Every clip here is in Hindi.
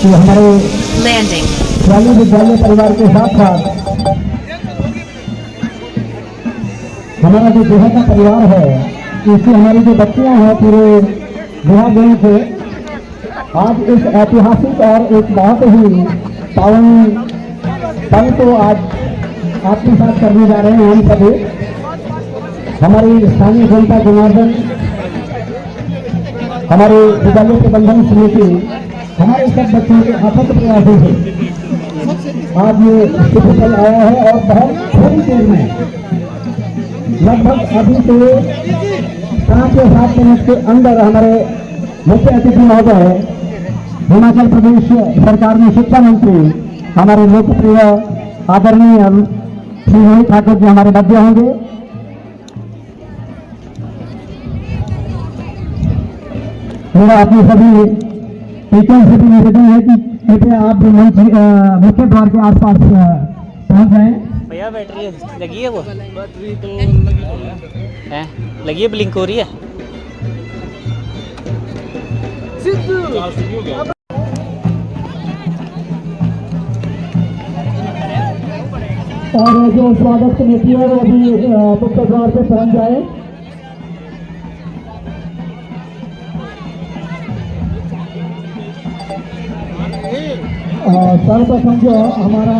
कि हमारे Landing. स्वामी विद्यालय परिवार के साथ साथ हमारा जो देहा का परिवार है, इससे हमारी जो बच्चियां हैं पूरे देहा गए से आज इस ऐतिहासिक और एक बहुत ही पावन पल को आज आपके साथ करने जा रहे हैं। हम सभी हमारी स्थानीय जनता जनार्दन, हमारे विद्यालय प्रबंधन समिति, हमारे सब बच्चों के अथक प्रयासों से आज ये शुभ फल आया है और बहुत थोड़ी देर में लगभग अभी से 5 या 7 मिनट के अंदर हमारे मुख्य अतिथि महोदय हिमाचल प्रदेश सरकार में शिक्षा मंत्री हमारे लोकप्रिय आदरणीय श्री रोहित ठाकुर जी हमारे मध्य होंगे। मेरा अपने सभी टीचर से भी निवेदन है कि कृपया आप भी मंच मुख्य द्वार के आसपास पहुंच जाएं। भैया बैटरी लगी है, वो बैटरी तो है, लगी है, ब्लिंक हो रही है। और जो स्वागत समिति है वो अभी मुख्य द्वार पे पहुंच जाए। सर्वप्रथम जो हमारा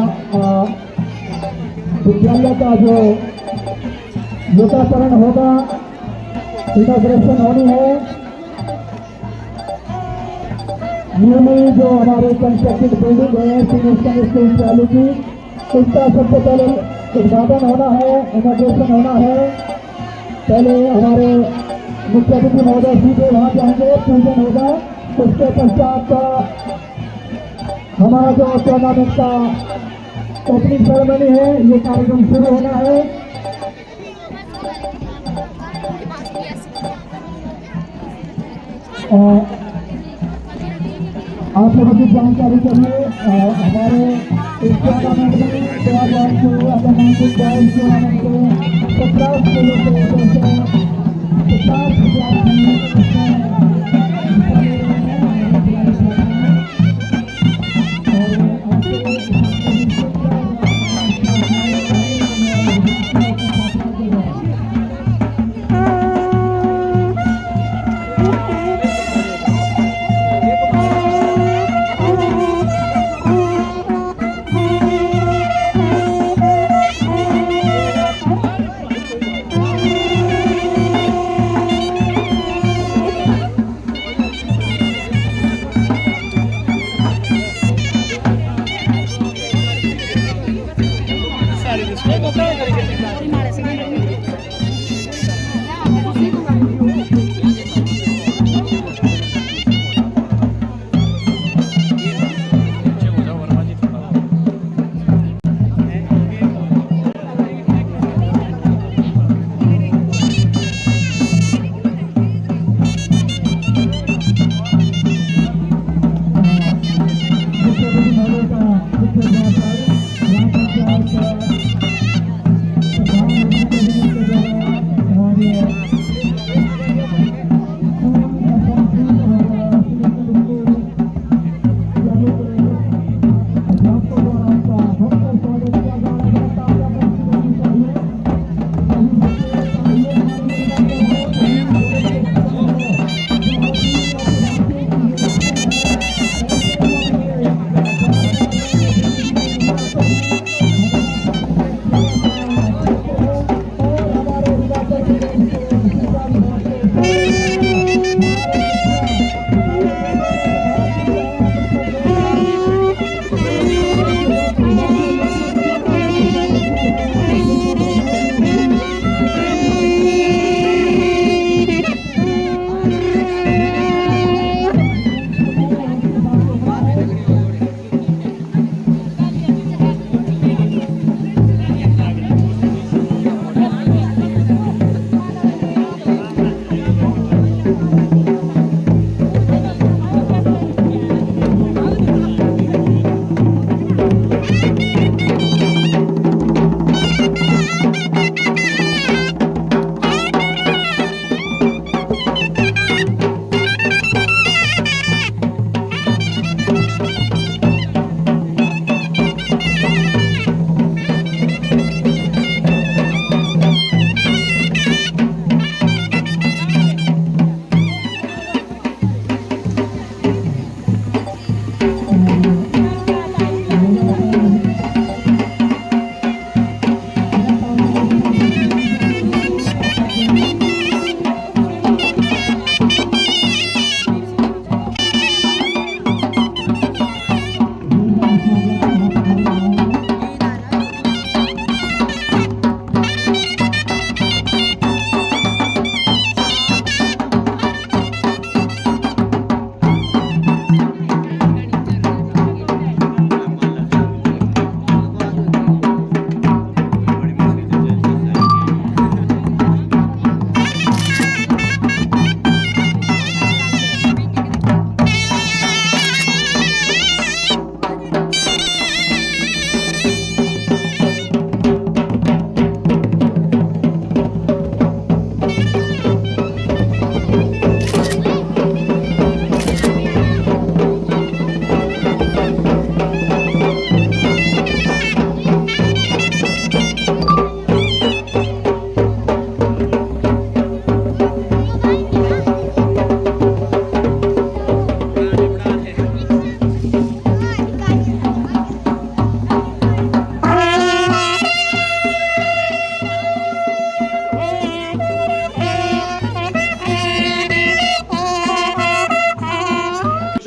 विद्यालय का जो लोकार्पण होगा, इनॉग्रेशन होनी है। न्यू में जो हमारे कंस्ट्रक्टेड बिल्डिंग है सीनियर सेकेंडरी स्कूल चालू की, इसका सबसे पहले उद्घाटन होना है, इनॉग्रेशन होना है। पहले हमारे मुख्य अतिथि महोदय सीधे वहाँ जाएंगे, पूजन होगा। उसके पश्चात हमारा जो टूर्नामेंट का ओपनिंग सेरेमनी है, ये कार्यक्रम शुरू होना है। आप लोगों की जानकारी के लिए हमारे इस टूर्नामेंट में 2019 टूर्नामेंट के 50 स्कूलों से 50 विद्यार्थी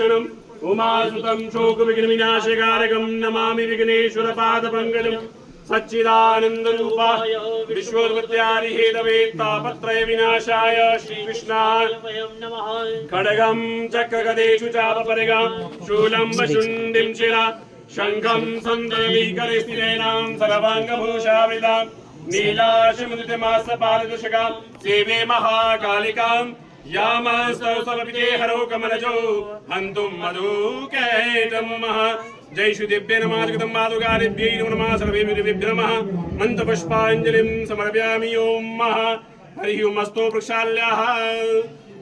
गजाननम् उमासुतं शोकविघ्नविनाशकारकं नमामि विघ्नेश्वरपादपङ्कजम् सच्चिदानन्दरूपाय विश्वोत्पत्त्यादिहेतवे तापत्रय विनाशाय श्रीकृष्णाय नमः। खड्गं चक्रगदेषु चापपरिगा शूलं वशुण्डिं शिरा शङ्खं सन्दर्भीकरे स्थिरेणां सर्वाङ्गभूषावृतां नीलाशमुदितमासपाददशकां सेवे महाकालिकां यामस्तवसमपिते हरो कमलजो हन्तुं मधुकैटमः। जय श्री दिव्य नमः जगदं मातुगादिभ्यै नमः सर्वेभ्यो नमः। मन्त्रपुष्पाञ्जलिं समर्पयामि। ओम हरिः ओम अस्तु प्रक्षाल्याः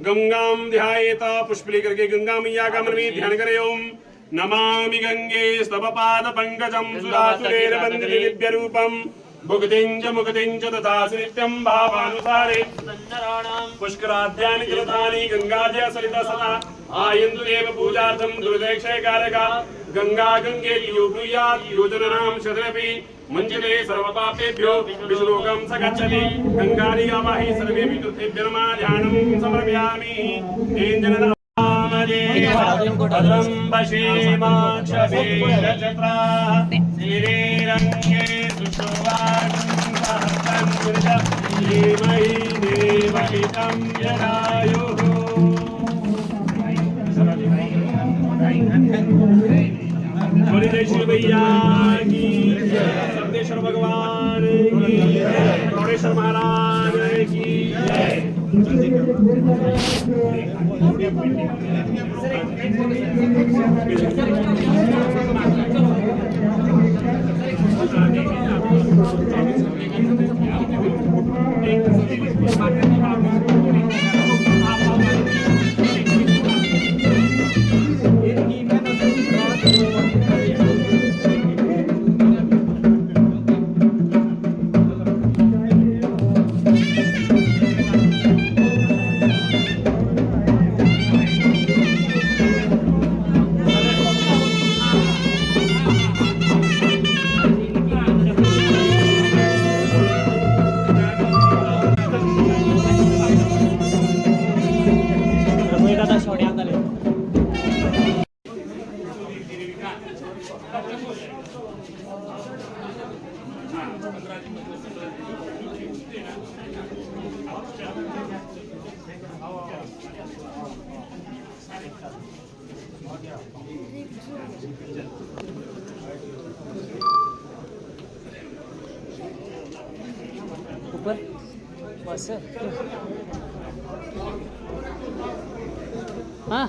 गंगां ध्यायेत पुष्पलीकर्के गंगा मैया का मन में ध्यान करे। ओम नमामि गंगे स्तव पाद पंकजं सुरासुरेर्वन्दिते दिव्य रूपं भुक्तिं च मुक्तिं च तथा नित्यं भावानुसारे पुष्कराद्यानि जलधानि गंगाद्या सलिता सदा आयन्तु देव पूजार्थं दुर्देक्षयकारका गंगा गंगेति यो ब्रूयात् योजनानां शतमपि मुञ्चते सर्वपापेभ्यो विष्णुलोकं स गच्छति। गंगानि आवाहि सर्वेऽपि तीर्थेभ्यो नमः ध्यानं समर्पयामि। भद्रं पश्येमाक्षभिर्यजत्रा श्रीरङ्गे सुशोभानं धीमहि देवहितं यदायुः। बोले जय श्री भैया की सिद्धेश्वर भगवान की गौरेश्वर महाराज की ऊपर बस हाँ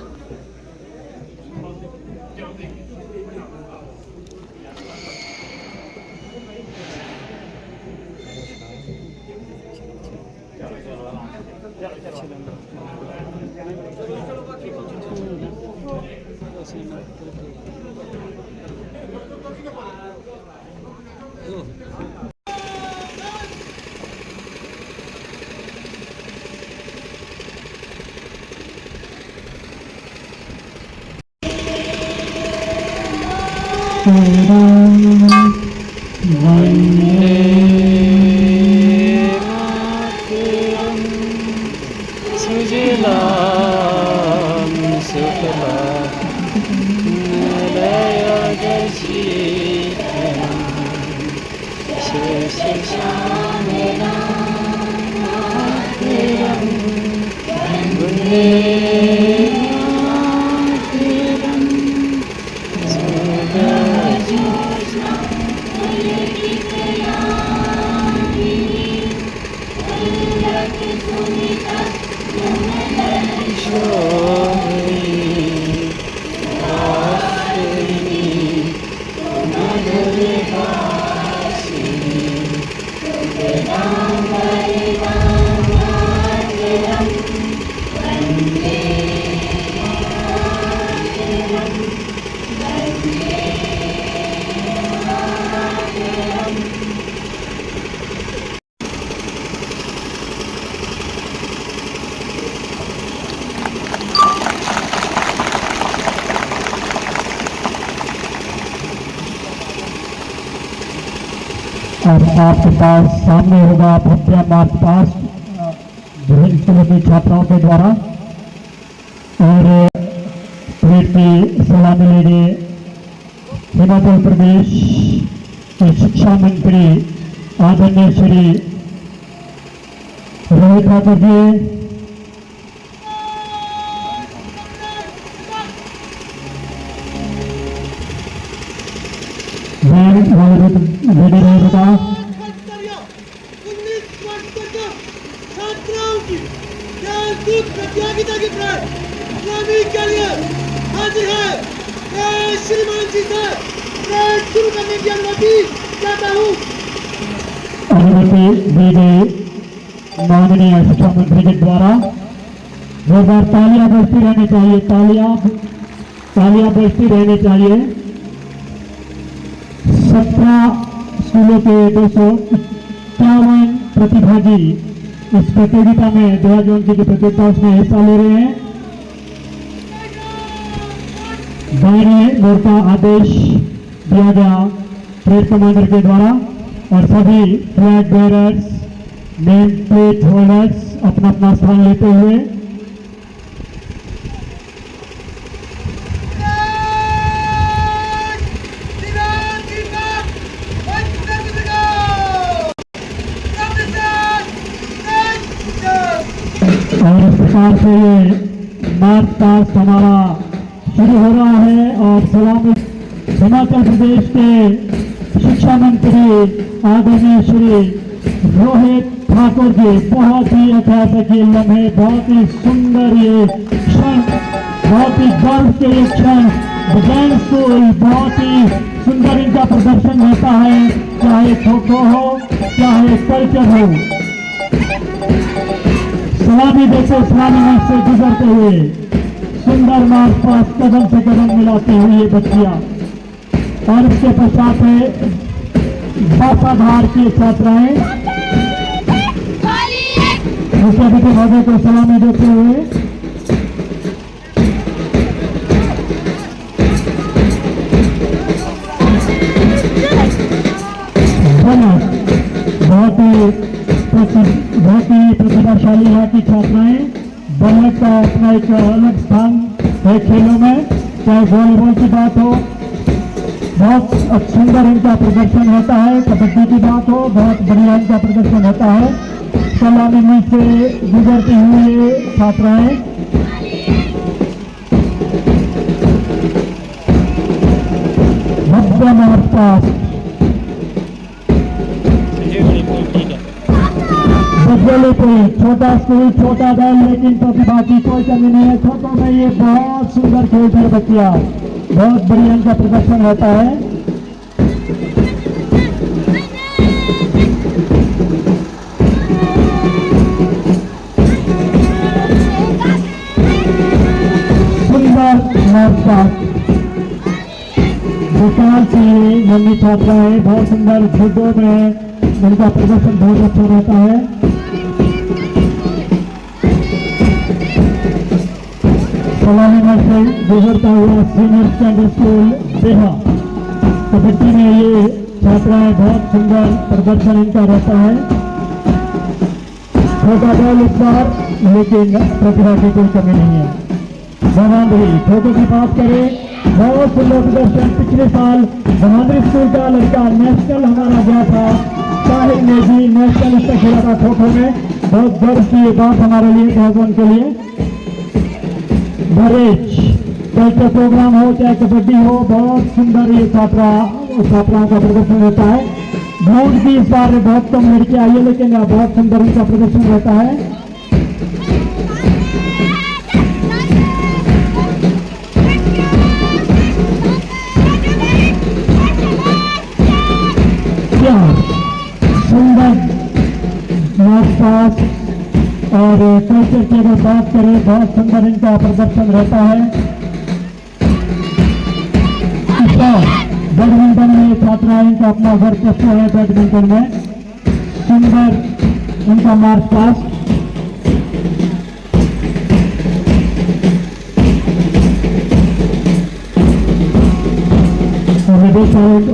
और आपके पास सामने होगा भव्य मार्च पास्ट विभिन्न स्कूलों की छात्राओं के द्वारा और की सलामी लेंगे हिमाचल प्रदेश के शिक्षा मंत्री आदरणीय श्री रोहित ठाकुर जी। बता 19 वर्ष तक छात्राओं की खेलकूद प्रतियोगिता की प्राय इस्लामी के लिए हाजिर है। मैं श्रीमान जी से परेड शुरू करने की अनुमति चाहता हूँ। अनुमति दी गई माननीय शिक्षा मंत्री के द्वारा। जोरदार तालियां बजती रहनी चाहिए, तालियां बजती रहनी चाहिए। 17 स्कूलों के 251 प्रतिभागी इस प्रतियोगिता में ध्वजारोहण की प्रतियोगिता में हिस्सा ले रहे हैं। दायरे मोड़ का आदेश दिया गया परेड कमांडर के द्वारा और सभी flag bearers, name plate holders अपना अपना स्थान लेते हुए और इस प्रकार से ये मार्च पास्ट हमारा शुरू हो रहा है। और सलामी हिमाचल प्रदेश के शिक्षा मंत्री आदरणीय श्री रोहित ठाकुर जी, बहुत ही ऐतिहासिक ये लम्हे, बहुत ही सुंदर ये क्षण, बहुत ही गर्व के ये क्षण। विजय स्कूल बहुत ही सुंदर इनका प्रदर्शन होता है, चाहे खो खो हो चाहे कल्चर हो। सलामी देखो, सलामी मंच से गुजरते हुए सुंदर मार्च पास कदम से कदम मिलाते हुए बच्चियां। और इसके पश्चात है बासाधार की छात्राएं मुख्यातिथि महोदय को सलामी देते हुए। बहुत ही प्रतिभाशाली यहाँ की छात्राएं। बल्लभ का अपना एक अलग स्थान है खेलों में, चाहे वॉलीबॉल की बात हो, बहुत सुंदर इनका प्रदर्शन होता है। कबड्डी की बात हो, बहुत बढ़िया इनका प्रदर्शन होता है। सलामी मंच से गुजरती हुई ये छात्राएं भव्य मार्च पास्ट कोई छोटा स्कूल, छोटा दल, लेकिन प्रतिभा की कोई कमी नहीं है। छोटों में ये बहुत सुंदर खेलती है बच्चियां, बहुत बढ़िया इनका प्रदर्शन होता है। सुंदर मार्च पास्ट भोपाल की नन्ही छात्राएं बहुत सुंदर जुडो में इनका प्रदर्शन बहुत अच्छा रहता है। सलामी मंच से गुजरता हुआ सीनियर सेकेंडरी स्कूल बेहा, कबड्डी में ये छात्राएं बहुत सुंदर प्रदर्शन इनका रहता है। छोटा बॉल इस बार, लेकिन प्रतिभा की कोई कमी नहीं है। बहादुरी खो खो की बात करें, बहुत सुंदर प्रदर्शन। पिछले साल बहादुरी स्कूल का लड़का नेशनल हमारा गया था, साहिल ने भी नेशनल स्तर खेला था खो खो में। बहुत गर्व की बात हमारे लिए भगवान के लिए। भरेज कल्चर प्रोग्राम हो चाहे कबड्डी हो, बहुत सुंदर ये छात्राओं का प्रदर्शन होता है। ग्राउंड की इस बार बहुत कम लड़कियां आई है, लेकिन यह बहुत सुंदर इनका प्रदर्शन रहता है। क्या सुंदर मार्च पास्ट और कल्चर की अगर बात करें, बहुत सुंदर इनका प्रदर्शन रहता है। बैडमिंटन में छात्राएं इनका अपना वर्चस्व है, बैडमिंटन में सुंदर इनका मार्च पास्ट।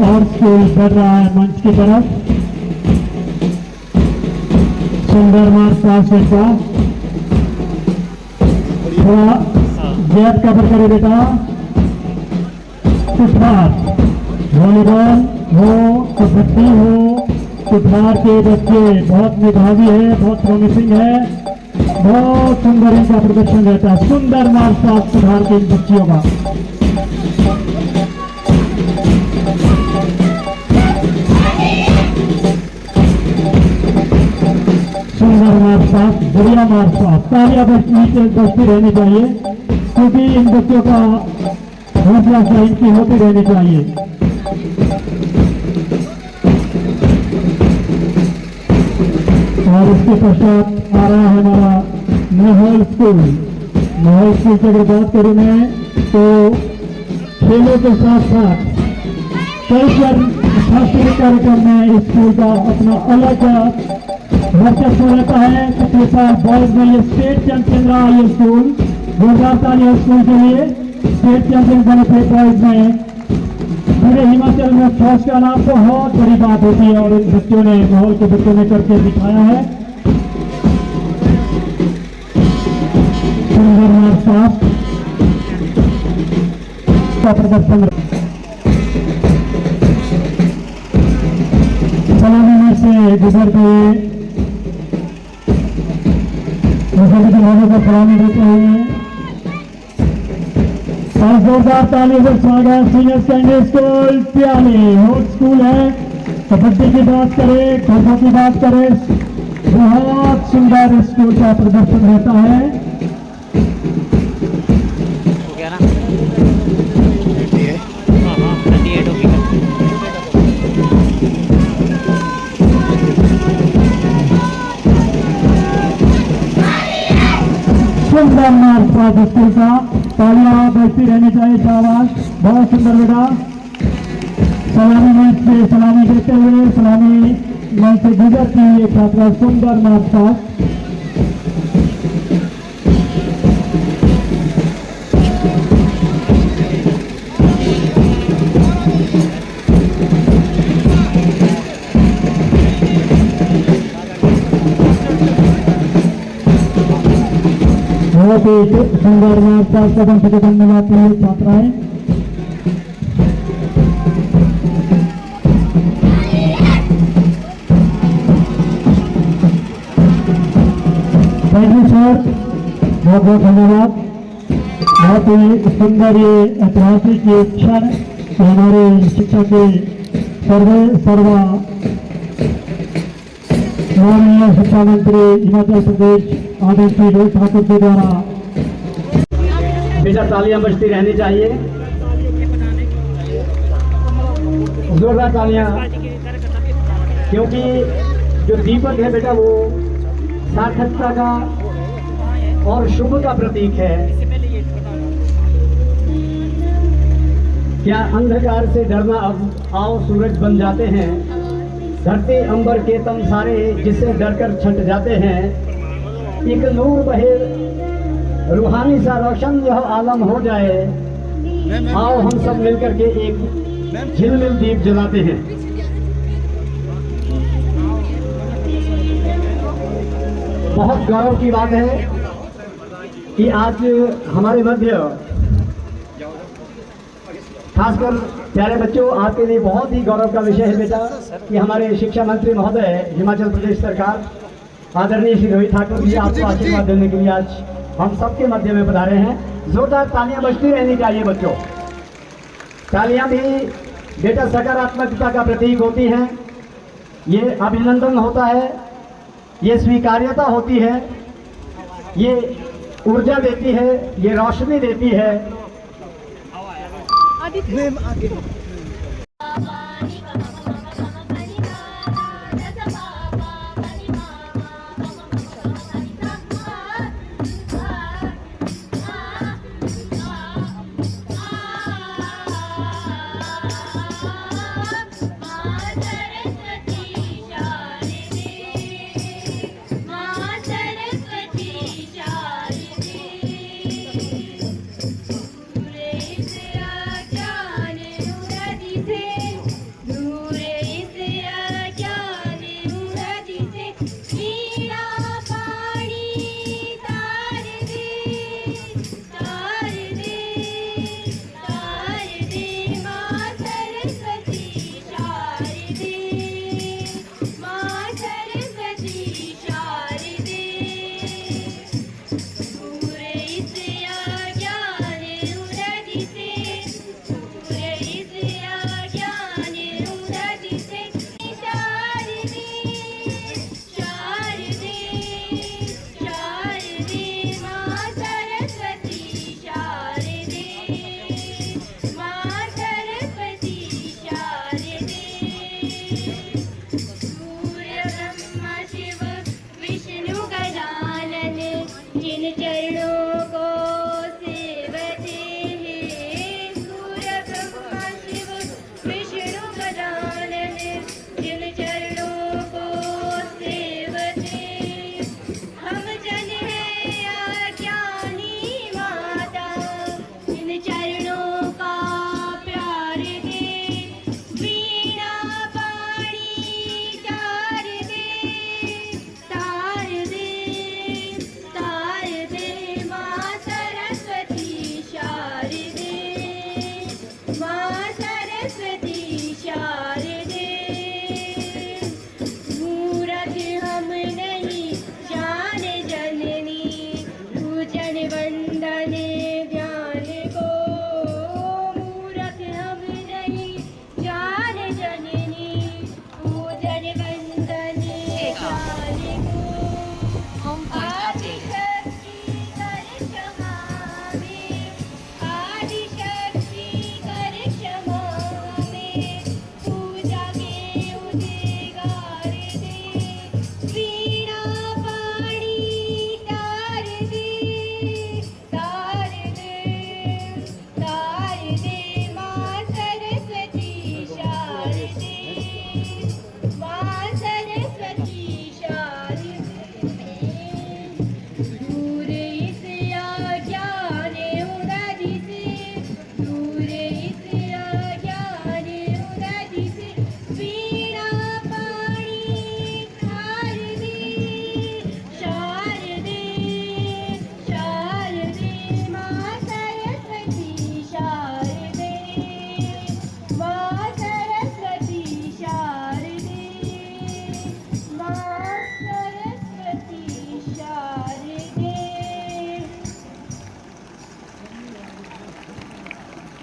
और स्कूल बढ़ रहा है मंच की तरफ। सुंदर मार्च पास्ट का थोड़ा गैप कवर करे बेटा, फुटबॉल, वॉलीबॉल हो, कबड्डी हो, फुटबॉल के बच्चे बहुत मेधावी है, बहुत प्रॉमिसिंग है, बहुत सुंदर इनका प्रदर्शन रहता है। सुंदर मार्च पास्ट फुटबॉल के इन बच्चियों का। सुंदर मार्च पास्ट, बढ़िया मार्च पास्ट, तालियां बजती रहनी चाहिए क्योंकि इन बच्चों का हौसला अफजाई इनकी होती रहनी चाहिए। और इसके पश्चात आ रहा है हमारा माहौल स्कूल। माहौल स्कूल की अगर बात करूं मैं तो खेलों के साथ साथ कल्चर सांस्कृतिक कार्यक्रम में स्कूल का अपना अलग वर्चस्व रहता है। पिछले साल बॉयज में ये स्टेट चैंपियन रहा ये स्कूल, जोरदार तालियां स्कूल के लिए। स्टेट चैंपियन बने थे बॉयज में। पूरे हिमाचल में फर्स्ट का नाम बहुत बड़ी बात होती है और इन बच्चों ने, माहौल के बच्चों ने करके दिखाया है। सुंदर मार्च पास्ट का प्रदर्शन सलामी में से गुजर गए लोगों को सलामी देते हुए और जोरदार ताली से स्वागत। सीनियर सेकेंडरी स्कूल प्याली होट स्कूल है। कबड्डी की बात करें, खो खो की बात करें, बहुत सुंदर स्कूल का प्रदर्शन रहता है। हो गया ना? हाँ, 38 हो गया। सुंदर मार्च पास्ट स्कूल का, तालियां बजती रहनी चाहिए। शाबाश, बहुत सुंदर बेटा। सलामी मंच से सलामी देते हुए सलामी मंच से गुजरती हुई एक छात्रा। सुंदर मार्च पास्ट। बहुत ही सुंदर मार्च पास्ट कदम से कदम मिलाती हुई छात्राएं। थैंक यू सर, बहुत बहुत धन्यवाद। बहुत ही सुंदर ये ऐतिहासिक ये क्षण हमारे शिक्षा के सर्वा माननीय शिक्षा मंत्री हिमाचल प्रदेश आदरणीय रोहित ठाकुर जी द्वारा। बेटा तालियां बजती रहनी चाहिए, जोरदार तालियां, क्योंकि जो दीपक है बेटा वो सार्थकता का और शुभ का प्रतीक है। क्या अंधकार से डरना, अब आओ सूरज बन जाते हैं। धरती अंबर के तम सारे जिससे डरकर छट जाते हैं। एक नूर बहे रूहानी सा रोशन यह आलम हो जाए। आओ हम सब मिलकर के एक झिलमिल दीप जलाते हैं। बहुत गौरव की बात है कि आज हमारे मध्य, खासकर प्यारे बच्चों, आपके लिए बहुत ही गौरव का विषय है बेटा कि हमारे शिक्षा मंत्री महोदय हिमाचल प्रदेश सरकार आदरणीय श्री रोहित ठाकुर जी आपको आशीर्वाद देने के लिए आज हम सबके मध्य में पधारे हैं। जोरदार तालियां बजती रहनी चाहिए बच्चों। तालियां भी बेटा सकारात्मकता का प्रतीक होती हैं। ये अभिनंदन होता है, ये स्वीकार्यता होती है, ये ऊर्जा देती है, ये रोशनी देती है। Surendra Jane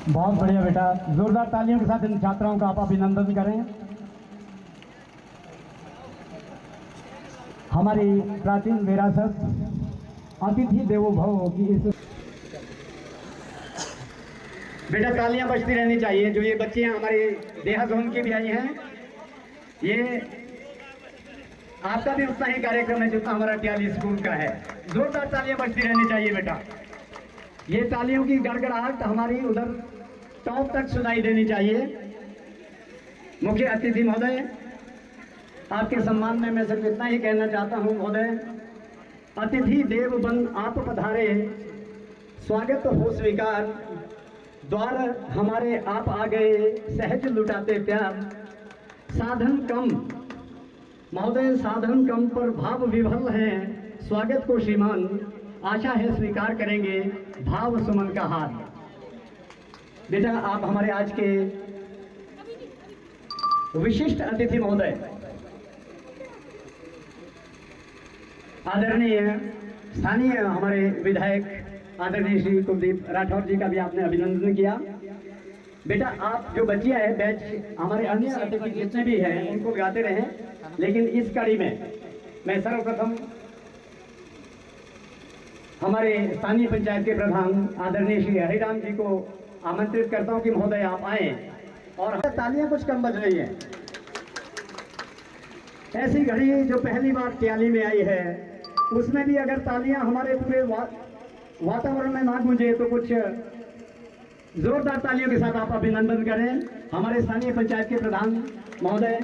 बहुत बढ़िया बेटा, जोरदार तालियों के साथ इन छात्राओं का आप अभिनंदन करें। हमारी प्राचीन विरासत अतिथि देवो भव की इस बेटा तालियां बजती रहनी चाहिए। जो ये बच्चे हैं हमारे देहा जोन के भी आई हैं, ये आपका भी उतना ही कार्यक्रम है जितना हमारा टियाली स्कूल का है। जोरदार तालियां बजती रहनी चाहिए बेटा। ये तालियों की गड़गड़ाहट हमारी उधर टॉप तक सुनाई देनी चाहिए। मुख्य अतिथि महोदय, आपके सम्मान में मैं सिर्फ इतना ही कहना चाहता हूं महोदय, अतिथि देव बन आप पधारे, स्वागत हो स्वीकार, द्वार हमारे आप आ गए, सहज लुटाते प्यार, साधन कम महोदय साधन कम पर भाव विभल है, स्वागत को श्रीमान, आशा है स्वीकार करेंगे भाव सुमन का हार। बेटा आप हमारे आज के विशिष्ट अतिथि महोदय, आदरणीय स्थानीय हमारे विधायक आदरणीय श्री कुलदीप राठौर जी का भी आपने अभिनंदन किया। बेटा आप जो बच्चियां हैं बैच हमारे अन्य अतिथि जितने भी हैं उनको गाते रहें, लेकिन इस कड़ी में मैं सर्वप्रथम हमारे स्थानीय पंचायत के प्रधान आदरणीय श्री हरिराम जी को आमंत्रित करता हूं कि महोदय आप आए। और तालियां कुछ कम बज रही हैं, ऐसी घड़ी जो पहली बार टियाली में आई है उसमें भी अगर तालियां हमारे पूरे वातावरण में ना गूंजे तो कुछ जोरदार तालियों के साथ आप अभिनंदन करें। हमारे स्थानीय पंचायत के प्रधान महोदय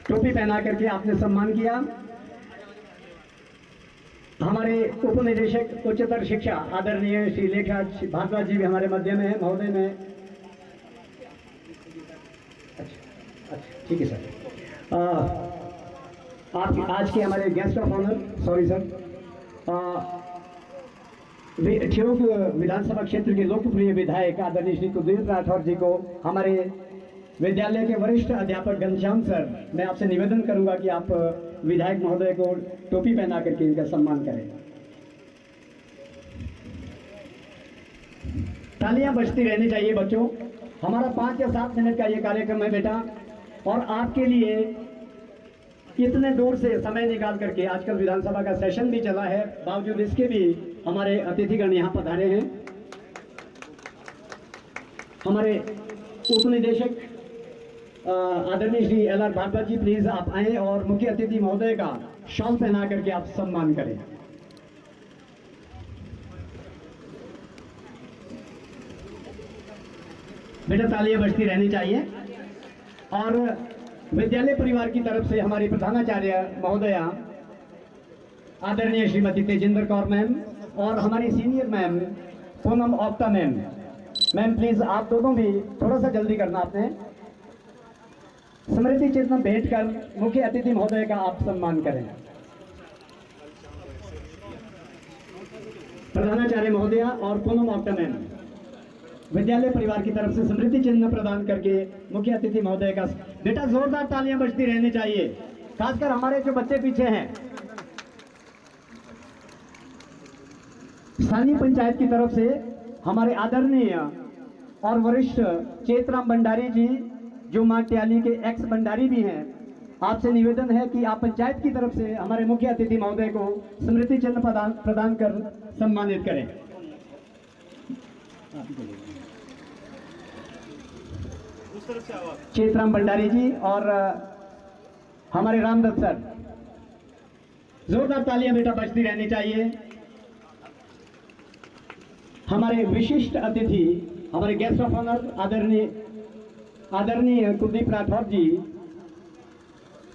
टोपी पहना करके आपने सम्मान किया। हमारे उप निदेशक उच्चतर शिक्षा आदरणीय श्री लेखा भारद्वाज जी भी हमारे मध्य में है महोदय में। अच्छा ठीक है सर। आप आज के हमारे guest of honour, sorry sir, Theog विधानसभा क्षेत्र के लोकप्रिय विधायक आदरणीय श्री कुलदीप राठौर जी को हमारे विद्यालय के वरिष्ठ अध्यापक घनश्याम सर, मैं आपसे निवेदन करूंगा कि आप विधायक महोदय को टोपी पहना करके इनका सम्मान करें। तालियां बजती रहनी चाहिए बच्चों। हमारा 5 या 7 मिनट का ये कार्यक्रम है बेटा, और आपके लिए इतने दूर से समय निकाल करके, आजकल विधानसभा का सेशन भी चला है, बावजूद इसके भी हमारे अतिथिगण यहाँ पधारे हैं। हमारे उप निदेशक आदरणीय श्री LR भारद्वाज जी, प्लीज आप आए और मुख्य अतिथि महोदय का शॉल पहना करके आप सम्मान करें। बेटा तालियां बजती रहनी चाहिए। और विद्यालय परिवार की तरफ से हमारी प्रधानाचार्य महोदया आदरणीय श्रीमती तेजिंदर कौर मैम और हमारी senior ma'am Poonam Opta ma'am, please आप दोनों भी थोड़ा सा जल्दी करना, आपने स्मृति चिन्ह भेंट कर मुख्य अतिथि महोदय का आप सम्मान करें। प्रधानाचार्य महोदया और पूनम ओप्ता मैम विद्यालय परिवार की तरफ से स्मृति चिन्ह प्रदान करके मुख्य अतिथि महोदय का। बेटा जोरदार तालियां बजती रहनी चाहिए, खासकर हमारे जो बच्चे पीछे हैं। स्थानीय पंचायत की तरफ से हमारे आदरणीय और वरिष्ठ चेतराम भंडारी जी, जो मां टियाली के एक्स भंडारी भी हैं, आपसे निवेदन है कि आप पंचायत की तरफ से हमारे मुख्य अतिथि महोदय को स्मृति चिन्ह प्रदान कर सम्मानित करें। चेतराम भंडारी जी और हमारे रामदत्त सर, जोरदार तालियां बेटा बजती रहनी चाहिए। हमारे विशिष्ट अतिथि, हमारे गेस्ट ऑफ ऑनर आदरणीय कुलदीप राठौर जी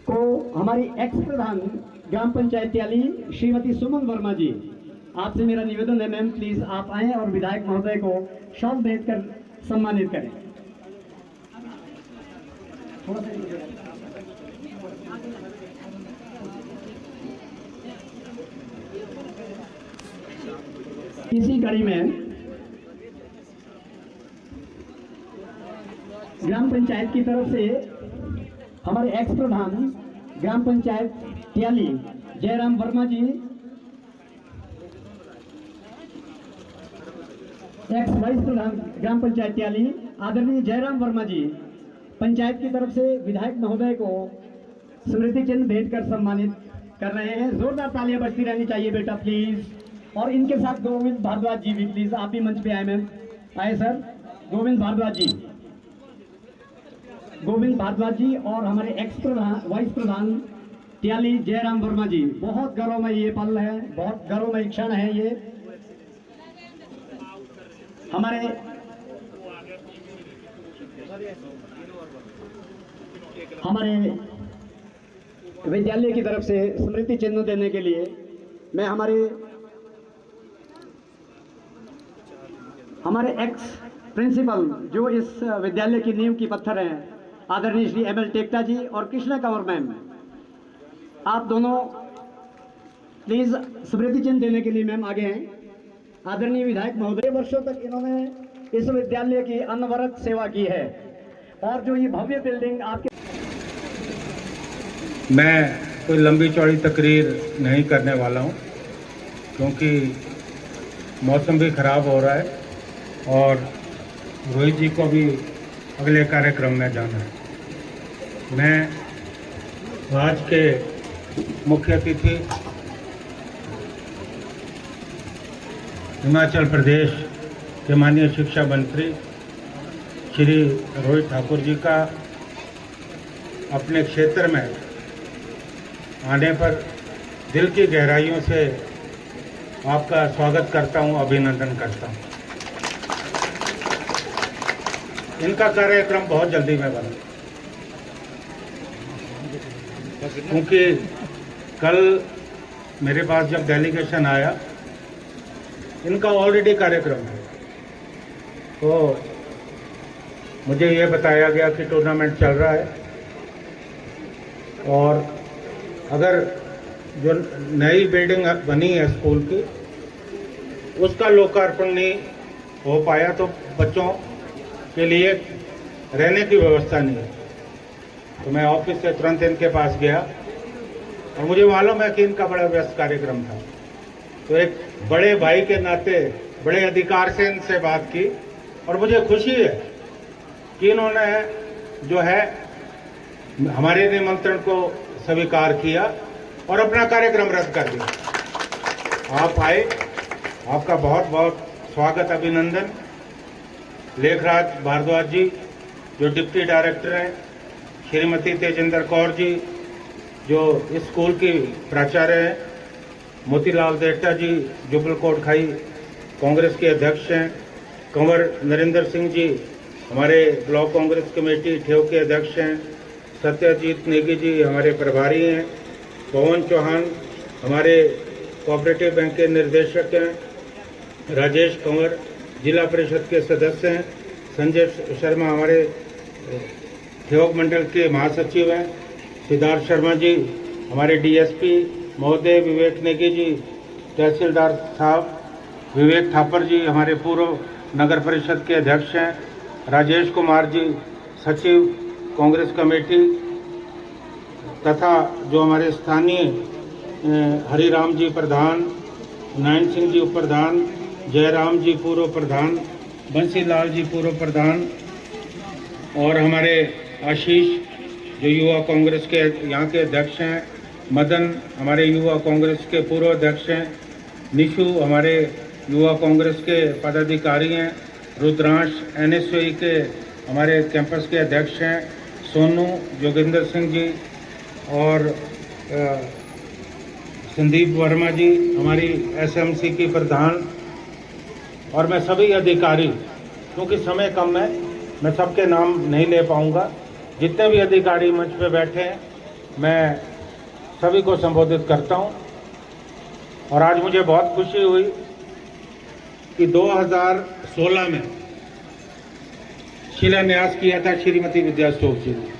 को हमारी एक्स प्रधान ग्राम पंचायत टियाली श्रीमती सुमन वर्मा जी, आपसे मेरा निवेदन है मैम प्लीज आप आए और विधायक महोदय को शॉल भेंट कर सम्मानित करें। इसी कड़ी में ग्राम पंचायत की तरफ से हमारे एक्स प्रधान ग्राम पंचायत टियाली जयराम वर्मा जी एक्स वाइस प्रधान ग्राम पंचायत त्याली आदरणीय जयराम वर्मा जी पंचायत की तरफ से विधायक महोदय को स्मृति चिन्ह भेंट कर सम्मानित कर रहे हैं। जोरदार तालियां बजती रहनी चाहिए बेटा प्लीज। और इनके साथ गोविंद भारद्वाज जी भी प्लीज, आप भी मंच पे आए मैम, आए सर। गोविंद भारद्वाज जी, गोविंद भारद्वाज जी और हमारे एक्स प्रधान वाइस प्रधान त्याली जयराम वर्मा जी। बहुत गौरवमय ये पल है, बहुत गौरवमय क्षण है ये। हमारे विद्यालय की तरफ से स्मृति चिन्ह देने के लिए मैं हमारे एक्स प्रिंसिपल जो इस विद्यालय की नींव की पत्थर हैं आदरणीय श्री एमएल टेक्टा जी और कृष्णा कंवर मैम, आप दोनों प्लीज स्मृति चिन्ह देने के लिए मैम आगे हैं। आदरणीय विधायक महोदय, वर्षों तक इन्होंने इस विद्यालय की अनवरत सेवा की है और जो ये भव्य बिल्डिंग आपके। मैं कोई लंबी चौड़ी तकरीर नहीं करने वाला हूं क्योंकि मौसम भी ख़राब हो रहा है और रोहित जी को भी अगले कार्यक्रम में जाना है। मैं आज के मुख्य अतिथि हिमाचल प्रदेश के माननीय शिक्षा मंत्री श्री रोहित ठाकुर जी का अपने क्षेत्र में आने पर दिल की गहराइयों से आपका स्वागत करता हूं, अभिनंदन करता हूं। इनका कार्यक्रम बहुत जल्दी में बना क्योंकि कल मेरे पास जब डेलीगेशन आया इनका ऑलरेडी कार्यक्रम है, तो मुझे ये बताया गया कि टूर्नामेंट चल रहा है और अगर जो नई बिल्डिंग बनी है स्कूल की उसका लोकार्पण नहीं हो पाया तो बच्चों के लिए रहने की व्यवस्था नहीं है। तो मैं ऑफिस से तुरंत इनके पास गया और मुझे मालूम है कि इनका बड़ा व्यस्त कार्यक्रम था, तो एक बड़े भाई के नाते बड़े अधिकार से इनसे बात की और मुझे खुशी है कि इन्होंने जो है हमारे निमंत्रण को स्वीकार किया और अपना कार्यक्रम रद्द कर दिया। आप आए, आपका बहुत बहुत स्वागत, अभिनंदन। लेखराज भारद्वाज जी जो डिप्टी डायरेक्टर हैं, श्रीमती तेजिंदर कौर जी जो इस स्कूल की प्राचार्य हैं, मोतीलाल देवटा जी जुबल कोटखाई कांग्रेस के अध्यक्ष हैं, कंवर नरेंद्र सिंह जी हमारे ब्लॉक कांग्रेस कमेटी ठेव के अध्यक्ष हैं, सत्यजीत नेगी जी हमारे प्रभारी हैं, पवन चौहान हमारे कोऑपरेटिव बैंक के निर्देशक हैं, राजेश कंवर जिला परिषद के सदस्य हैं, संजय शर्मा हमारे ठेवक मंडल के महासचिव हैं, सिद्धार्थ शर्मा जी हमारे डीएसपी महोदय, विवेक नेगी जी तहसीलदार साहब, विवेक थापर जी हमारे पूर्व नगर परिषद के अध्यक्ष हैं, राजेश कुमार जी सचिव कांग्रेस कमेटी तथा जो हमारे स्थानीय हरिराम जी प्रधान, नारायण सिंह जी उप प्रधान, जयराम जी पूर्व प्रधान, बंसीलाल जी पूर्व प्रधान और हमारे आशीष जो युवा कांग्रेस के यहाँ के अध्यक्ष हैं, मदन हमारे युवा कांग्रेस के पूर्व अध्यक्ष हैं, निशु हमारे युवा कांग्रेस के पदाधिकारी हैं, रुद्रांश एनएसयूई के हमारे कैंपस के अध्यक्ष हैं, सोनू जोगिंदर सिंह जी और संदीप वर्मा जी हमारी एसएमसी की प्रधान और मैं सभी अधिकारी, क्योंकि समय कम है मैं सबके नाम नहीं ले पाऊंगा, जितने भी अधिकारी मंच पे बैठे हैं मैं सभी को संबोधित करता हूं। और आज मुझे बहुत खुशी हुई कि 2016 में शिलान्यास किया था श्रीमती विद्या स्टोक जी ने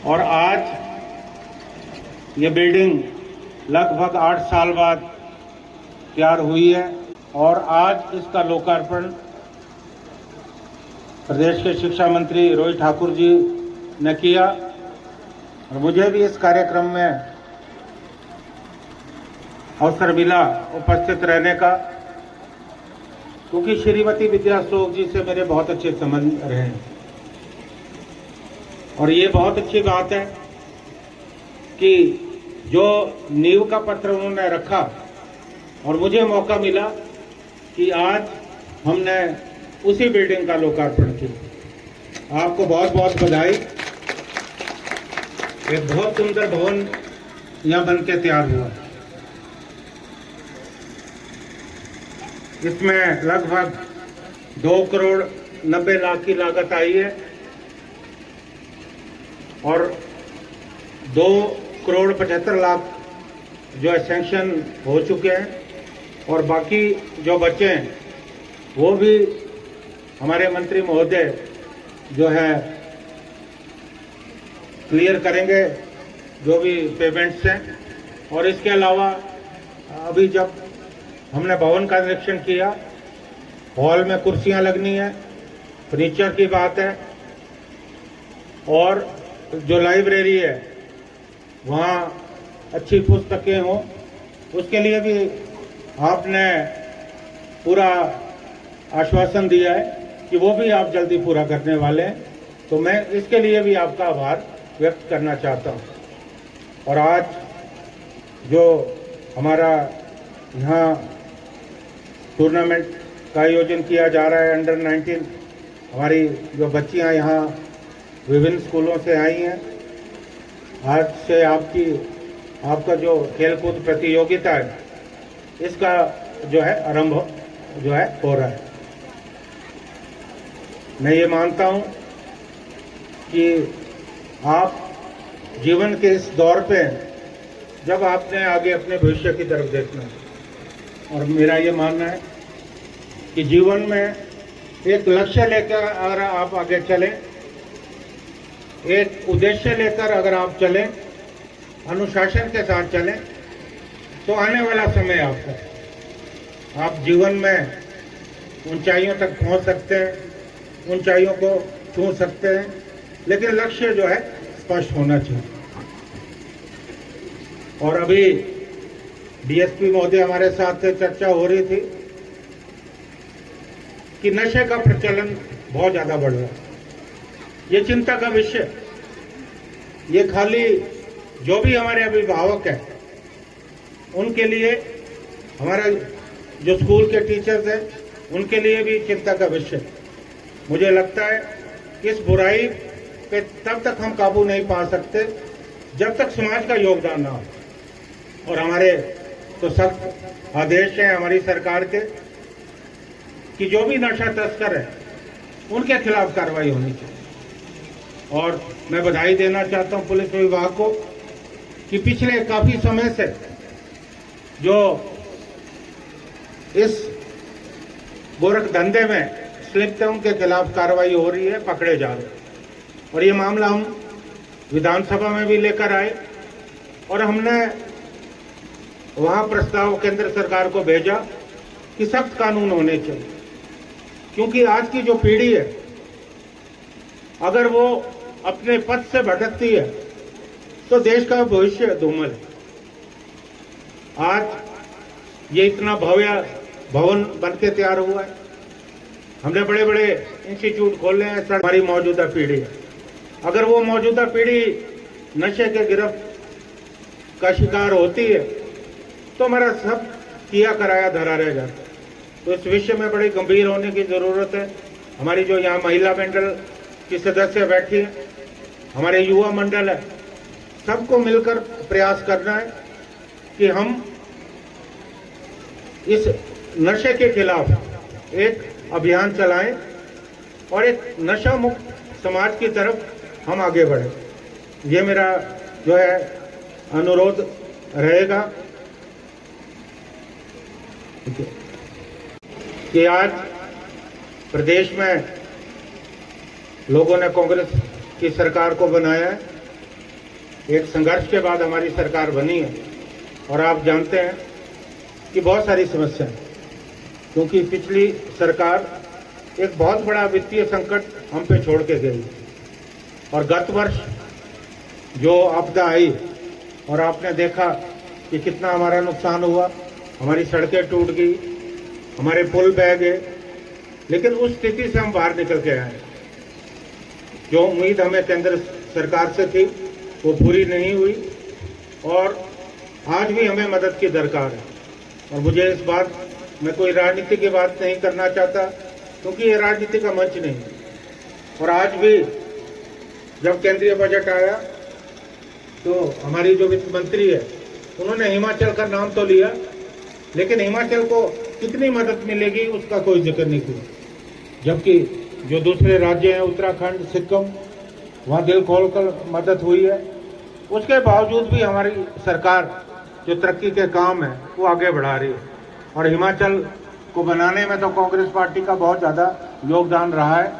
और आज ये बिल्डिंग लगभग 8 साल बाद तैयार हुई है और आज इसका लोकार्पण प्रदेश के शिक्षा मंत्री रोहित ठाकुर जी ने किया और मुझे भी इस कार्यक्रम में अवसर मिला उपस्थित रहने का। क्योंकि श्रीमती विद्या सोग जी से मेरे बहुत अच्छे संबंध रहे हैं और ये बहुत अच्छी बात है कि जो नींव का पत्र उन्होंने रखा और मुझे मौका मिला कि आज हमने उसी बिल्डिंग का लोकार्पण किया। आपको बहुत बहुत बधाई। एक बहुत सुंदर भवन यहाँ बनके तैयार हुआ। इसमें लगभग 2 करोड़ 90 लाख की लागत आई है और 2 करोड़ 75 लाख जो है सैंक्शन हो चुके हैं और बाकी जो बचे हैं वो भी हमारे मंत्री महोदय जो है क्लियर करेंगे जो भी पेमेंट्स हैं। और इसके अलावा अभी जब हमने भवन का निरीक्षण किया, हॉल में कुर्सियां लगनी है, फर्नीचर की बात है और जो लाइब्रेरी है वहाँ अच्छी पुस्तकें हों, उसके लिए भी आपने पूरा आश्वासन दिया है कि वो भी आप जल्दी पूरा करने वाले हैं। तो मैं इसके लिए भी आपका आभार व्यक्त करना चाहता हूँ। और आज जो हमारा यहाँ टूर्नामेंट का आयोजन किया जा रहा है अंडर 19, हमारी जो बच्चियाँ यहाँ विभिन्न स्कूलों से आई हैं, आज से आपका जो खेलकूद प्रतियोगिता है इसका जो है आरंभ जो है हो रहा है। मैं ये मानता हूँ कि आप जीवन के इस दौर पे जब आपने आगे अपने भविष्य की तरफ देखना है और मेरा ये मानना है कि जीवन में एक लक्ष्य लेकर अगर आप आगे चलें, एक उद्देश्य लेकर अगर आप चलें, अनुशासन के साथ चलें, तो आने वाला समय आपका है। आप जीवन में ऊंचाइयों तक पहुंच सकते हैं, ऊंचाइयों को छू सकते हैं, लेकिन लक्ष्य जो है स्पष्ट होना चाहिए। और अभी डीएसपी महोदय हमारे साथ चर्चा हो रही थी कि नशे का प्रचलन बहुत ज्यादा बढ़ रहा है। ये चिंता का विषय, ये खाली जो भी हमारे अभिभावक हैं उनके लिए, हमारा जो स्कूल के टीचर्स हैं उनके लिए भी चिंता का विषय। मुझे लगता है कि इस बुराई पे तब तक हम काबू नहीं पा सकते जब तक समाज का योगदान ना हो। और हमारे तो सख्त आदेश हैं हमारी सरकार के कि जो भी नशा तस्कर है उनके खिलाफ कार्रवाई होनी चाहिए। और मैं बधाई देना चाहता हूं पुलिस विभाग को कि पिछले काफी समय से जो इस गोरख धंधे में लिप्त है उनके खिलाफ कार्रवाई हो रही है, पकड़े जा रहे हैं। और ये मामला हम विधानसभा में भी लेकर आए और हमने वहां प्रस्ताव केंद्र सरकार को भेजा कि सख्त कानून होने चाहिए, क्योंकि आज की जो पीढ़ी है अगर वो अपने पथ से भटकती है तो देश का भविष्य धूमल है। आज ये इतना भव्य भवन बनके तैयार हुआ है, हमने बड़े बड़े इंस्टीट्यूट खोले हैं, हमारी मौजूदा पीढ़ी है। अगर वो मौजूदा पीढ़ी नशे के गिरफ्त का शिकार होती है तो हमारा सब किया कराया धरा रह जाता है। तो इस विषय में बड़ी गंभीर होने की जरूरत है। हमारी जो यहाँ महिला मंडल की सदस्य बैठी है, हमारे युवा मंडल है, सबको मिलकर प्रयास करना है कि हम इस नशे के खिलाफ एक अभियान चलाएं और एक नशा मुक्त समाज की तरफ हम आगे बढ़ें। ये मेरा जो है अनुरोध रहेगा कि आज प्रदेश में लोगों ने कांग्रेस की सरकार को बनाया है। एक संघर्ष के बाद हमारी सरकार बनी है और आप जानते हैं कि बहुत सारी समस्याएं, क्योंकि पिछली सरकार एक बहुत बड़ा वित्तीय संकट हम पे छोड़ के गई और गत वर्ष जो आपदा आई और आपने देखा कि कितना हमारा नुकसान हुआ, हमारी सड़कें टूट गई, हमारे पुल बह गए, लेकिन उस स्थिति से हम बाहर निकल के आए। जो उम्मीद हमें केंद्र सरकार से थी वो पूरी नहीं हुई और आज भी हमें मदद की दरकार है। और मुझे इस बात में कोई राजनीति की बात नहीं करना चाहता, क्योंकि ये राजनीति का मंच नहीं है। और आज भी जब केंद्रीय बजट आया तो हमारी जो वित्त मंत्री है उन्होंने हिमाचल का नाम तो लिया, लेकिन हिमाचल को कितनी मदद मिलेगी उसका कोई जिक्र नहीं किया। जबकि जो दूसरे राज्य हैं, उत्तराखंड, सिक्किम, वहाँ दिल खोल कर मदद हुई है। उसके बावजूद भी हमारी सरकार जो तरक्की के काम है वो आगे बढ़ा रही है। और हिमाचल को बनाने में तो कांग्रेस पार्टी का बहुत ज़्यादा योगदान रहा है।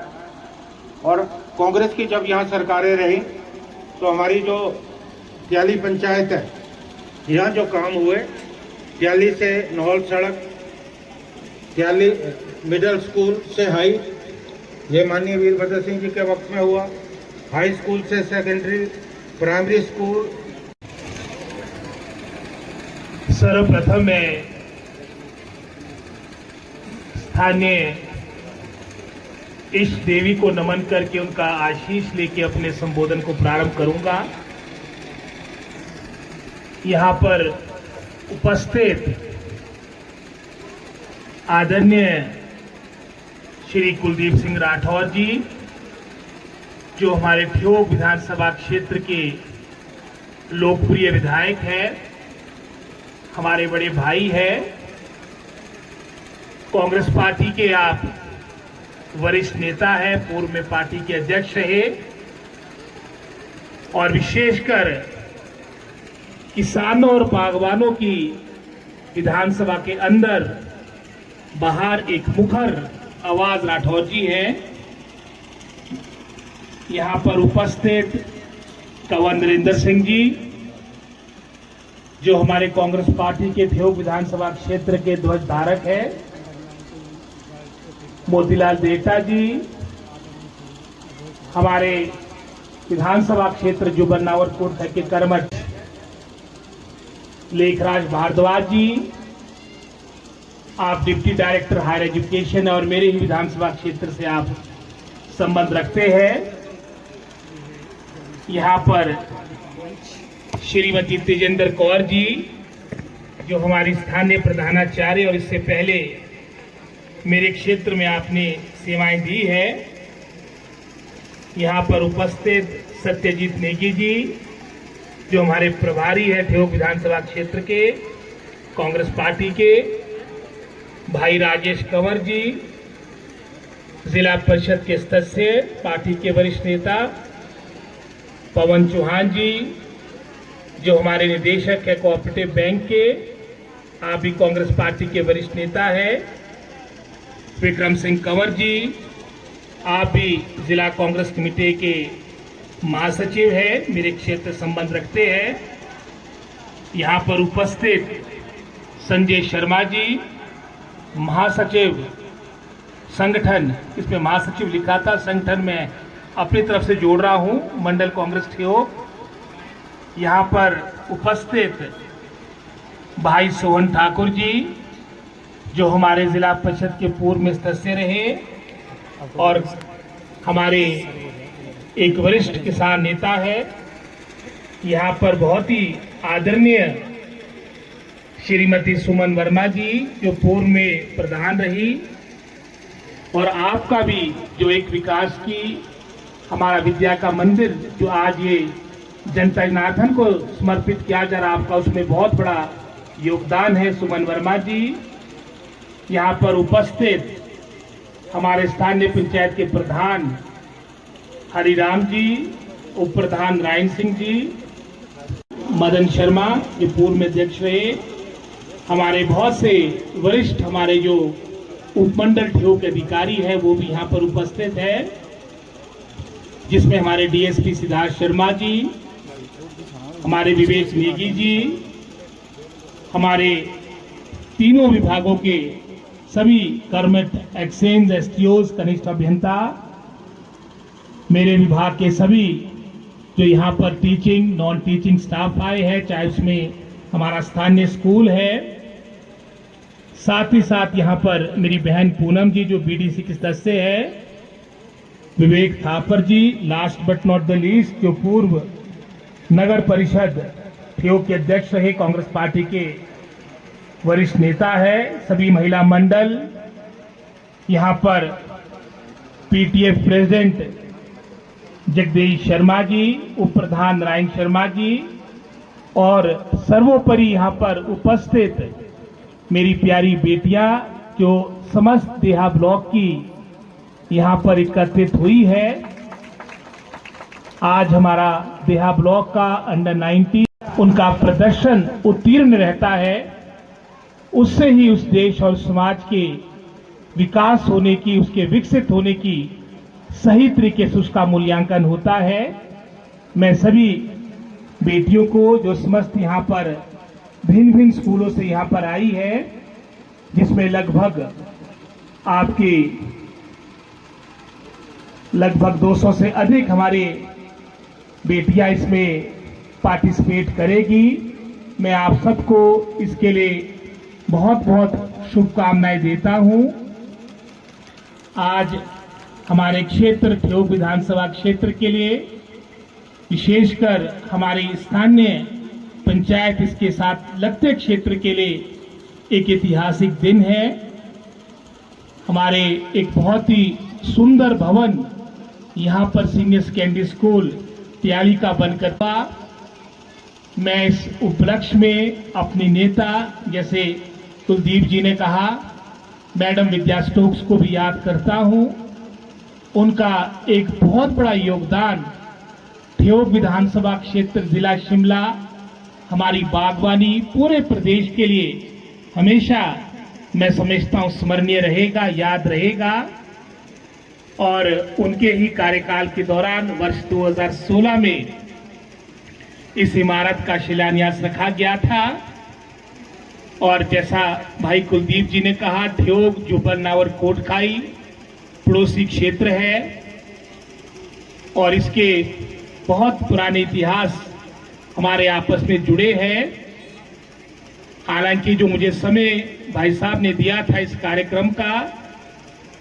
और कांग्रेस की जब यहाँ सरकारें रही तो हमारी जो 43 पंचायत है, यहाँ जो काम हुए, 43 से नौल सड़क, 43 मिडिल स्कूल से हाई, ये माननीय वीरभद्र सिंह जी के वक्त में हुआ, हाई स्कूल से सेकेंडरी, प्राइमरी स्कूल। सर्वप्रथम मैं स्थानीय इष्ट देवी को नमन करके उनका आशीष लेके अपने संबोधन को प्रारंभ करूंगा। यहाँ पर उपस्थित आदरणीय श्री कुलदीप सिंह राठौर जी, जो हमारे ठियोग विधानसभा क्षेत्र के लोकप्रिय विधायक हैं, हमारे बड़े भाई हैं। कांग्रेस पार्टी के आप वरिष्ठ नेता हैं, पूर्व में पार्टी के अध्यक्ष रहे और विशेषकर किसानों और बागवानों की विधानसभा के अंदर बाहर एक मुखर आवाज राठौर जी हैं। यहाँ पर उपस्थित कंवर नरेंद्र सिंह जी, जो हमारे कांग्रेस पार्टी के ठियोग विधानसभा क्षेत्र के ध्वज धारक हैं, मोतीलाल देवता जी, हमारे विधानसभा क्षेत्र जुबन्नावर कोट के कर्मठ लेखराज भारद्वाज जी, आप डिप्टी डायरेक्टर हायर एजुकेशन और मेरे ही विधानसभा क्षेत्र से आप संबंध रखते हैं। यहाँ पर श्रीमती तेजेंद्र कौर जी, जो हमारी स्थानीय प्रधानाचार्य और इससे पहले मेरे क्षेत्र में आपने सेवाएं दी है। यहाँ पर उपस्थित सत्यजीत नेगी जी, जो हमारे प्रभारी है ठियोग विधानसभा क्षेत्र के कांग्रेस पार्टी के, भाई राजेश कंवर जी, जिला परिषद के सदस्य पार्टी के वरिष्ठ नेता, पवन चौहान जी, जो हमारे निदेशक है कोऑपरेटिव बैंक के, आप भी कांग्रेस पार्टी के वरिष्ठ नेता है, विक्रम सिंह कंवर जी, आप भी जिला कांग्रेस कमेटी के महासचिव है, मेरे क्षेत्र संबंध रखते हैं। यहाँ पर उपस्थित संजय शर्मा जी, महासचिव संगठन, इसमें महासचिव लिखा था, संगठन में अपनी तरफ से जोड़ रहा हूँ, मंडल कांग्रेस ठियोग। यहाँ पर उपस्थित भाई सोहन ठाकुर जी, जो हमारे जिला परिषद के पूर्व में सदस्य रहे और हमारे एक वरिष्ठ किसान नेता है। यहाँ पर बहुत ही आदरणीय श्रीमती सुमन वर्मा जी, जो पूर्व में प्रधान रही, और आपका भी जो एक विकास की हमारा विद्या का मंदिर जो आज ये जनता जनार्दन को समर्पित किया जा रहा, आपका उसमें बहुत बड़ा योगदान है, सुमन वर्मा जी। यहाँ पर उपस्थित हमारे स्थानीय पंचायत के प्रधान हरिराम जी, उप प्रधान रायन सिंह जी, मदन शर्मा, जो पूर्व में अध्यक्ष रहे, हमारे बहुत से वरिष्ठ हमारे जो उपमंडल ठियोग के अधिकारी है वो भी यहाँ पर उपस्थित है, जिसमें हमारे डीएसपी सिद्धार्थ शर्मा जी, हमारे विवेक नेगी जी, हमारे तीनों विभागों के सभी कर्मठ एक्सचेंज एसटीओज, कनिष्ठ अभियंता, मेरे विभाग के सभी जो यहाँ पर टीचिंग नॉन टीचिंग स्टाफ आए हैं, चाहे उसमें हमारा स्थानीय स्कूल है, साथ ही साथ यहाँ पर मेरी बहन पूनम जी जो BDC के सदस्य है, Vivek Thapar ji, last but not the least जो पूर्व नगर परिषद ठियोग के अध्यक्ष रहे, कांग्रेस पार्टी के वरिष्ठ नेता है, सभी महिला मंडल, यहाँ पर PTF प्रेसिडेंट जगदीश शर्मा जी, उप प्रधान नारायण शर्मा जी और सर्वोपरि यहाँ पर उपस्थित मेरी प्यारी बेटियां जो समस्त देहा ब्लॉक की यहाँ पर एकत्रित हुई है। आज हमारा देहा ब्लॉक का अंडर 19 उनका प्रदर्शन उत्तीर्ण रहता है, उससे ही उस देश और समाज के विकास होने की, उसके विकसित होने की सही तरीके से उसका मूल्यांकन होता है। मैं सभी बेटियों को जो समस्त यहाँ पर भिन्न भिन्न स्कूलों से यहाँ पर आई है, जिसमें लगभग 200 से अधिक हमारी बेटियां इसमें पार्टिसिपेट करेगी, मैं आप सबको इसके लिए बहुत बहुत शुभकामनाएं देता हूं। आज हमारे क्षेत्र ठियोग विधानसभा क्षेत्र के लिए, विशेषकर हमारी स्थानीय पंचायत इसके साथ लगते क्षेत्र के लिए एक ऐतिहासिक दिन है। हमारे एक बहुत ही सुंदर भवन यहाँ पर सीनियर सेकेंडरी स्कूल त्याली का बनकर था। मैं इस उपलक्ष्य में अपनी नेता जैसे कुलदीप जी ने कहा, मैडम विद्या स्टोक्स को भी याद करता हूं। उनका एक बहुत बड़ा योगदान ठियोग विधानसभा क्षेत्र, जिला शिमला, हमारी बागवानी, पूरे प्रदेश के लिए हमेशा मैं समझता हूं स्मरणीय रहेगा, याद रहेगा। और उनके ही कार्यकाल के दौरान वर्ष 2016 में इस इमारत का शिलान्यास रखा गया था। और जैसा भाई कुलदीप जी ने कहा, ठियोग, जुब्बलनावर, कोटखाई पड़ोसी क्षेत्र है और इसके बहुत पुराने इतिहास हमारे आपस में जुड़े हैं। हालांकि जो मुझे समय भाई साहब ने दिया था इस कार्यक्रम का,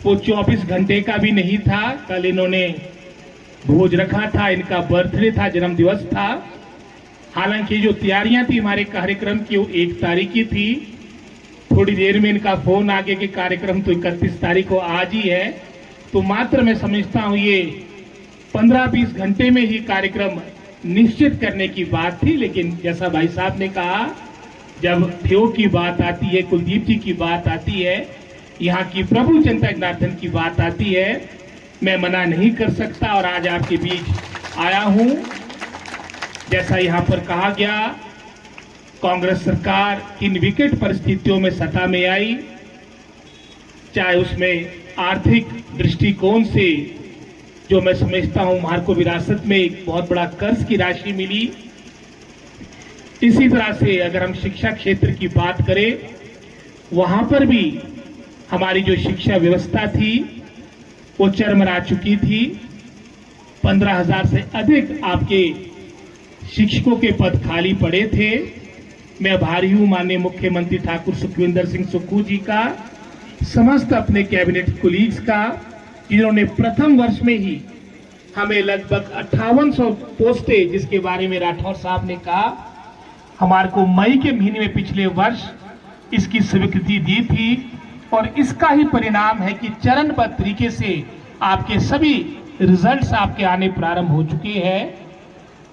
वो 24 घंटे का भी नहीं था। कल इन्होंने भोज रखा था, इनका बर्थडे था, जन्म दिवस था। हालांकि जो तैयारियां थी हमारे कार्यक्रम की वो 1 तारीख की थी। थोड़ी देर में इनका फोन आ गया कि कार्यक्रम तो 31 तारीख को आज ही है। तो मात्र मैं समझता हूं ये 15-20 घंटे में ही कार्यक्रम निश्चित करने की बात थी। लेकिन जैसा भाई साहब ने कहा, जब ठियोग की बात आती है, कुलदीप जी की बात आती है, यहाँ की प्रभु जनता जनार्दन की बात आती है, मैं मना नहीं कर सकता और आज आपके बीच आया हूं। जैसा यहाँ पर कहा गया, कांग्रेस सरकार किन विकट परिस्थितियों में सत्ता में आई, चाहे उसमें आर्थिक दृष्टिकोण से जो मैं समझता हूं हमारे को विरासत में एक बहुत बड़ा कर्ज की राशि मिली। इसी तरह से अगर हम शिक्षा क्षेत्र की बात करें, वहां पर भी हमारी जो शिक्षा व्यवस्था थी वो चरमरा चुकी थी। 15,000 से अधिक आपके शिक्षकों के पद खाली पड़े थे। मैं आभारी हूं माननीय मुख्यमंत्री ठाकुर सुखविंदर सिंह सुक्खू जी का, समस्त अपने कैबिनेट कोलीग्स का, जिन्होंने प्रथम वर्ष में ही हमें लगभग 5800 पोस्टें, जिसके बारे में राठौर साहब ने कहा, हमारे को मई के महीने में पिछले वर्ष इसकी स्वीकृति दी थी। और इसका ही परिणाम है कि चरणबद्ध तरीके से आपके सभी रिजल्ट्स आपके आने प्रारंभ हो चुके हैं।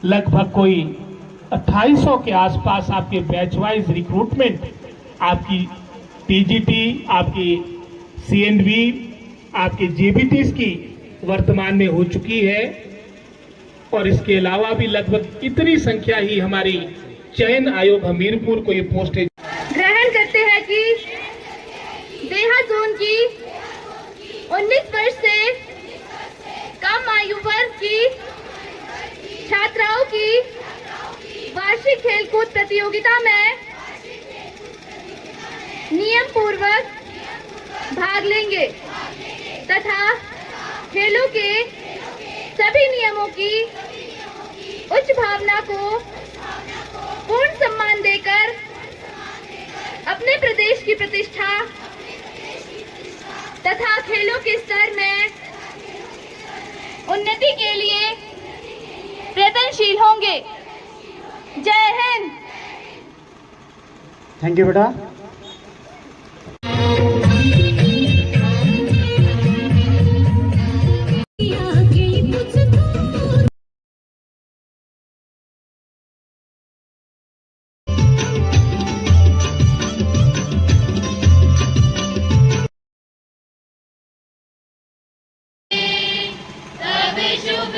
लगभग कोई 2800 के आसपास आपके बैच वाइज रिक्रूटमेंट, आपकी टीजीटी, आपकी सीएनवी, आपके जेबीटीज की वर्तमान में हो चुकी है। और इसके अलावा भी लगभग इतनी संख्या ही हमारी चयन आयोग हमीरपुर को ये पोस्टें ग्रहण करते हैं कि देहा जोन की 19 वर्ष से कम आयु वर्ग की छात्राओं की वार्षिक खेलकूद प्रतियोगिता में नियम पूर्वक भाग लेंगे तथा खेलों के सभी नियमों की उच्च भावना को पूर्ण सम्मान देकर अपने प्रदेश की प्रतिष्ठा तथा खेलों के स्तर में उन्नति के लिए प्रयत्नशील होंगे। जय हिंद। थैंक यू बेटा। शुभ